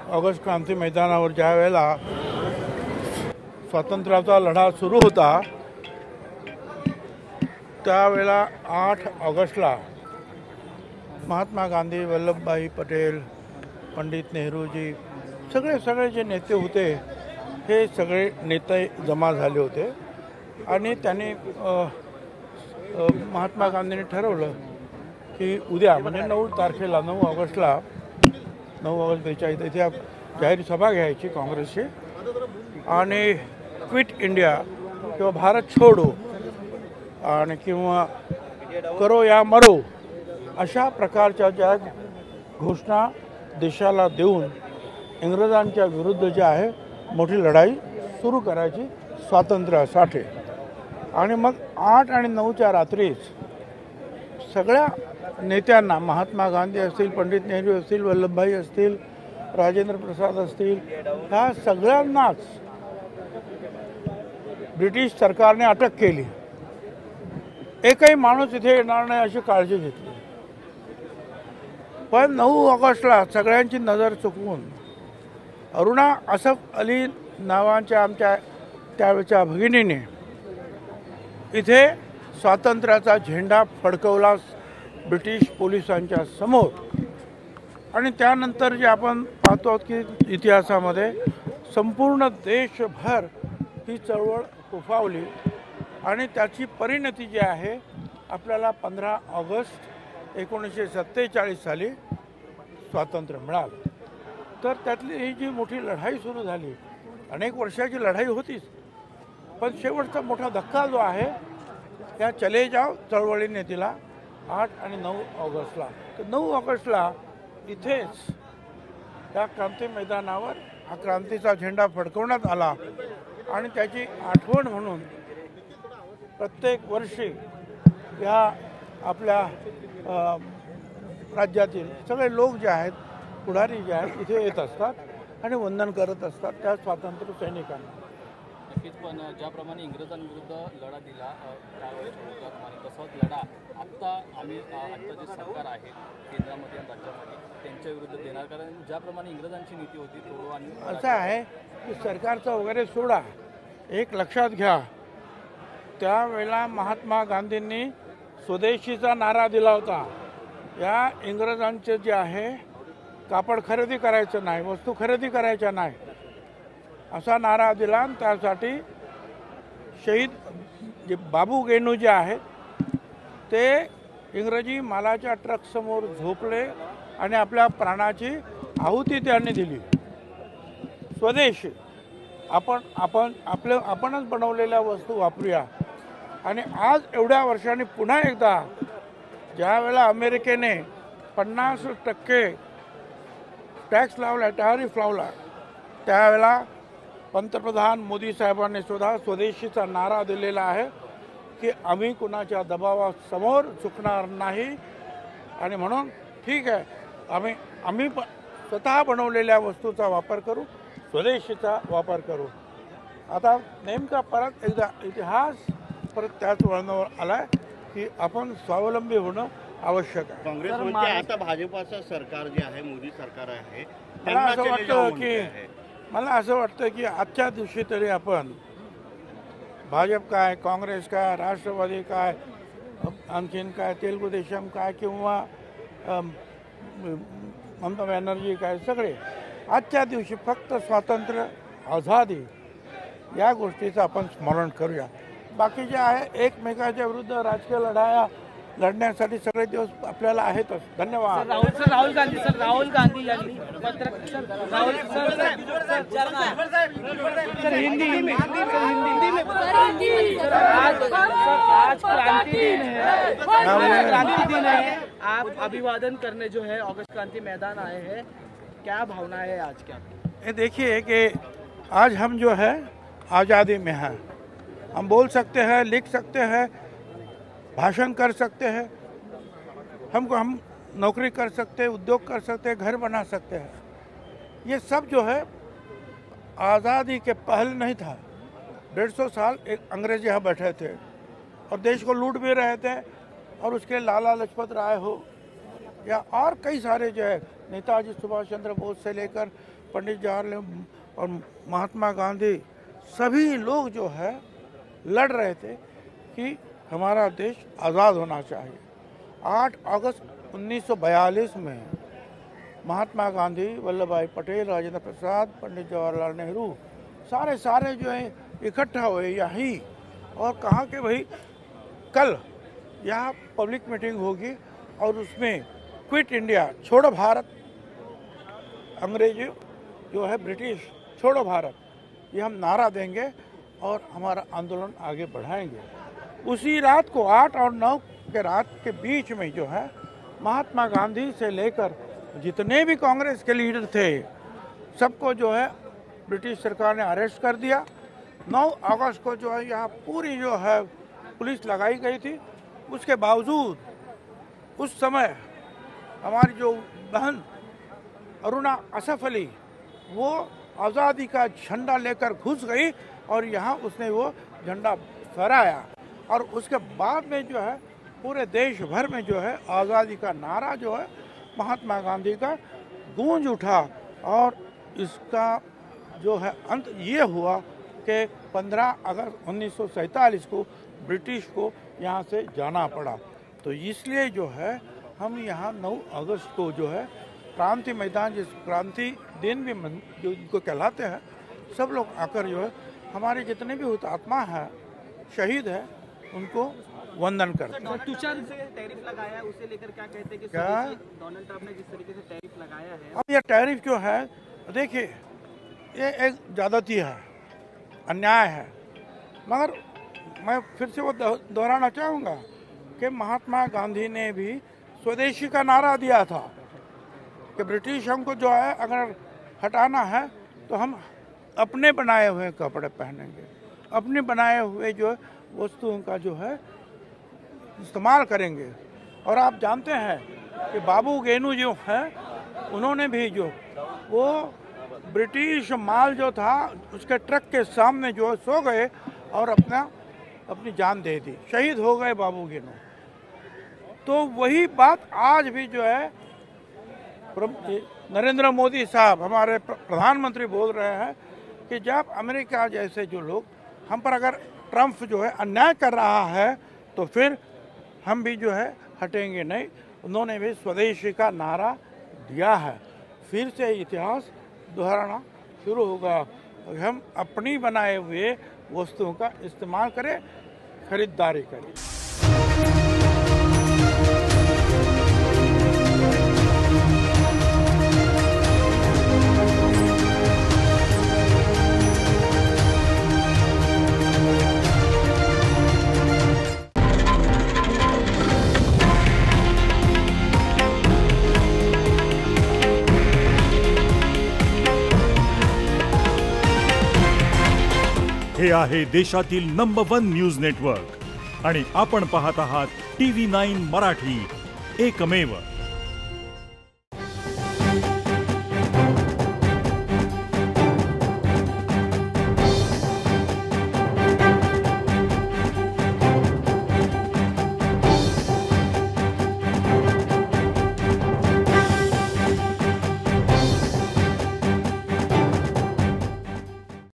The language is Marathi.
ऑगस्ट क्रांती मैदानावर ज्या वेळेला स्वातंत्र्याचा लढा सुरू होता त्यावेळेला 8 ऑगस्टला महात्मा गांधी, वल्लभभाई पटेल, पंडित नेहरूजी सगळे जे नेते होते हे सगळे नेते जमा झाले होते आणि त्यांनी महात्मा गांधींनी ठरवलं की उद्या म्हणजे 9 तारखेला 9 ऑगस्टला 9 ऑगस्ट 42 इथे जाहीर सभा घ्यायची काँग्रेसची आणि क्विट इंडिया किंवा भारत छोडो आणि किंवा करो या मरो अशा प्रकारच्या ज्या घोषणा देशाला देऊन इंग्रजांच्या विरुद्ध जे आहे मोठी लढाई सुरू करायची स्वातंत्र्यासाठी। आणि मग 8 आणि 9च्या रात्रीच सगळ्या नेत्यांना महात्मा गांधी असतील, पंडित नेहरू असतील, वल्लभभाई असतील, राजेंद्र प्रसाद असतील, ह्या सगळ्यांनाच ब्रिटिश सरकारने अटक केली। एकही माणूस इथे येणार नाही अशी काळजी घेतली। पण 9 ऑगस्टला सगळ्यांची नजर चुकवून अरुणा असफ अली नावाच्या आमच्या त्यावेळच्या भगिनीने इथे स्वातंत्र्याचा झेंडा फडकवला ब्रिटिश पोलिसांच्या समोर। आणि त्यानंतर जे आपण पाहतो की इतिहासामध्ये संपूर्ण देशभर ही चळवळ फोफावली आणि त्याची परिणती जी आहे आपल्याला 15 ऑगस्ट 1947 साली स्वातंत्र्य मिळालं। तर त्यातली ही जी मोठी लढाई सुरू झाली, अनेक वर्षाची लढाई होतीच, पण शेवटचा मोठा धक्का जो आहे त्या चले जाव चळवळीने दिला 8 आणि 9 ऑगस्टला। तर 9 ऑगस्टला इथेच त्या क्रांती मैदानावर हा क्रांतीचा झेंडा फडकवण्यात आला आणि त्याची आठवण म्हणून प्रत्येक वर्षी या आपल्या राज्यातील सगळे लोक जे आहेत, पुढारी जे आहेत इथे येत असतात आणि वंदन करत असतात त्या स्वातंत्र्य सैनिकांना। नक्कीच, पण ज्याप्रमाणे इंग्रजांविरुद्ध लढा दिला त्यावेळेस आणि तसाच लढा आत्ता जे सरकार आहे केंद्रामध्ये आणि राज्यामध्ये त्यांच्या विरुद्ध देणार, कारण ज्याप्रमाणे इंग्रजांची नीती होती तोडो आणि असं आहे की सरकारचं वगैरे सोडा, एक लक्षात घ्या त्यावेळेला महात्मा गांधींनी स्वदेशीचा नारा दिला होता। या इंग्रजांचे जे आहे कापड खरेदी करायचं नाही, वस्तू खरेदी करायच्या नाही असा नारा दिला आणि त्यासाठी शहीद जे बाबू गेनू जे आहेत ते इंग्रजी मालाच्या ट्रकसमोर झोपले आणि आपल्या प्राणाची आहुती त्यांनी दिली। स्वदेशी आपणच बनवलेल्या वस्तू वापरूया। आणि आज एवढ्या वर्षांनी पुन्हा एकदा ज्या वेळेला अमेरिकेने 50% टॅक्स लावला, टॅरिफ लावला, त्यावेळेला पंतप्रधान मोदी साहेबांनी सुद्धा स्वदेशीचा नारा दिलेला आहे की आम्ही कुणाच्या दबावासमोर झुकणार नाही। आणि म्हणून ठीक आहे आम्ही स्वतः बनवलेल्या वस्तूचा वापर करू, स्वदेशीचा वापर करू। आता नेमका परत एकदा इतिहास परत त्याच वळणावर आलाय की आपण स्वावलंबी होणं आवश्यक आहे। काँग्रेस म्हणजे आता भाजपाचं सरकार जे आहे, मोदी सरकार आहे, मला असं वाटतं की आजच्या दिवशी तरी आपण भाजप काय, काँग्रेस काय, राष्ट्रवादी काय, आणखीन काय, तेलुगू देशम काय किंवा ममता बॅनर्जी काय, सगळे आजच्या दिवशी फक्त स्वातंत्र्य, आझादी या गोष्टीचं आपण स्मरण करूया। बाकी जे आहे एकमेकाच्या विरुद्ध राजकीय लढाया लढण्यासाठी सगळे दिवस आपल्याला आहेतच। धन्यवाद। राहुल गांधी यांनी हिंदी में आज क्रांति दिन है, आप अभिवादन करने जो है अगस्त क्रांति मैदान आए हैं, क्या भावना है आज क्या? ये देखिए कि आज हम जो है आज़ादी में हैं, हम बोल सकते हैं, लिख सकते हैं, भाषण कर सकते हैं, हम नौकरी कर सकते हैं, उद्योग कर सकते हैं, घर बना सकते हैं। ये सब जो है आज़ादी के पहले नहीं था। 150 साल एक अंग्रेज यहाँ बैठे थे और देश को लूट भी रहे थे, और उसके लाला लाजपत राय हो या और कई सारे जो है नेताजी सुभाष चंद्र बोस से लेकर पंडित जवाहरलाल और महात्मा गांधी, सभी लोग जो है लड़ रहे थे कि हमारा देश आज़ाद होना चाहिए। 8 अगस्त 1942 में महात्मा गांधी, वल्लभ भाई पटेल, राजेंद्र प्रसाद, पंडित जवाहरलाल नेहरू सारे जो है इकट्ठा हुए यहीं और कहा कि भाई कल यहाँ पब्लिक मीटिंग होगी और उसमें क्विट इंडिया, छोड़ो भारत, अंग्रेजी जो है ब्रिटिश छोड़ो भारत, ये हम नारा देंगे और हमारा आंदोलन आगे बढ़ाएंगे। उसी रात को 8 और 9 के रात के बीच में जो है महात्मा गांधी से लेकर जितने भी कांग्रेस के लीडर थे सबको जो है ब्रिटिश सरकार ने अरेस्ट कर दिया। 9 अगस्त को जो है यहाँ पूरी जो है पुलिस लगाई गई थी। उसके बावजूद उस समय हमारी जो बहन अरुणा असफ अली वो आज़ादी का झंडा लेकर घुस गई और यहाँ उसने वो झंडा फहराया और उसके बाद में जो है पूरे देश भर में जो है आज़ादी का नारा जो है महात्मा गांधी का गूंज उठा और इसका जो है अंत ये हुआ कि 15 अगस्त 1947 को ब्रिटिश को यहाँ से जाना पड़ा। तो इसलिए जो है हम यहाँ 9 अगस्त को जो है क्रांति मैदान, जिस क्रांति दिन भी जो इनको कहलाते हैं, सब लोग आकर जो है हमारे जितने भी हुतात्मा हैं, शहीद हैं, उनको वंदन करते हैं। तुषार से टैरिफ लगाया है, उसे लेकर क्या कहते हैं कि क्या डोनाल्ड ट्रंप ने जिस तरीके से टैरिफ लगाया है? अब ये टैरिफ जो है, देखिए ये एक ज़्यादती है, अन्याय है, मगर मैं फिर से वो दोहराना चाहूँगा कि महात्मा गांधी ने भी स्वदेशी का नारा दिया था कि ब्रिटिश हमको जो है अगर हटाना है तो हम अपने बनाए हुए कपड़े पहनेंगे, अपने बनाए हुए जो वस्तुओं का जो है इस्तेमाल करेंगे। और आप जानते हैं कि बाबू गेनू जो है उन्होंने भी जो वो ब्रिटिश माल जो था उसके ट्रक के सामने जो सो गए और अपनी जान दे दी, शहीद हो गए बाबू गेनू। तो वही बात आज भी जो है नरेंद्र मोदी साहब हमारे प्रधानमंत्री बोल रहे हैं कि जब अमेरिका जैसे जो लोग हम पर अगर ट्रंप जो है अन्याय कर रहा है तो फिर हम भी जो है हटेंगे नहीं। उन्होंने भी स्वदेशी का नारा दिया है। फिर से इतिहास दोहराना शुरू होगा। हम अपनी बनाए हुए वस्तुओं का इस्तेमाल करें, खरीदारी करें। हे आहे देशातील नंबर 1 न्यूज नेटवर्क आणि आपण पाहत आहात TV9 मराठी, एकमेव।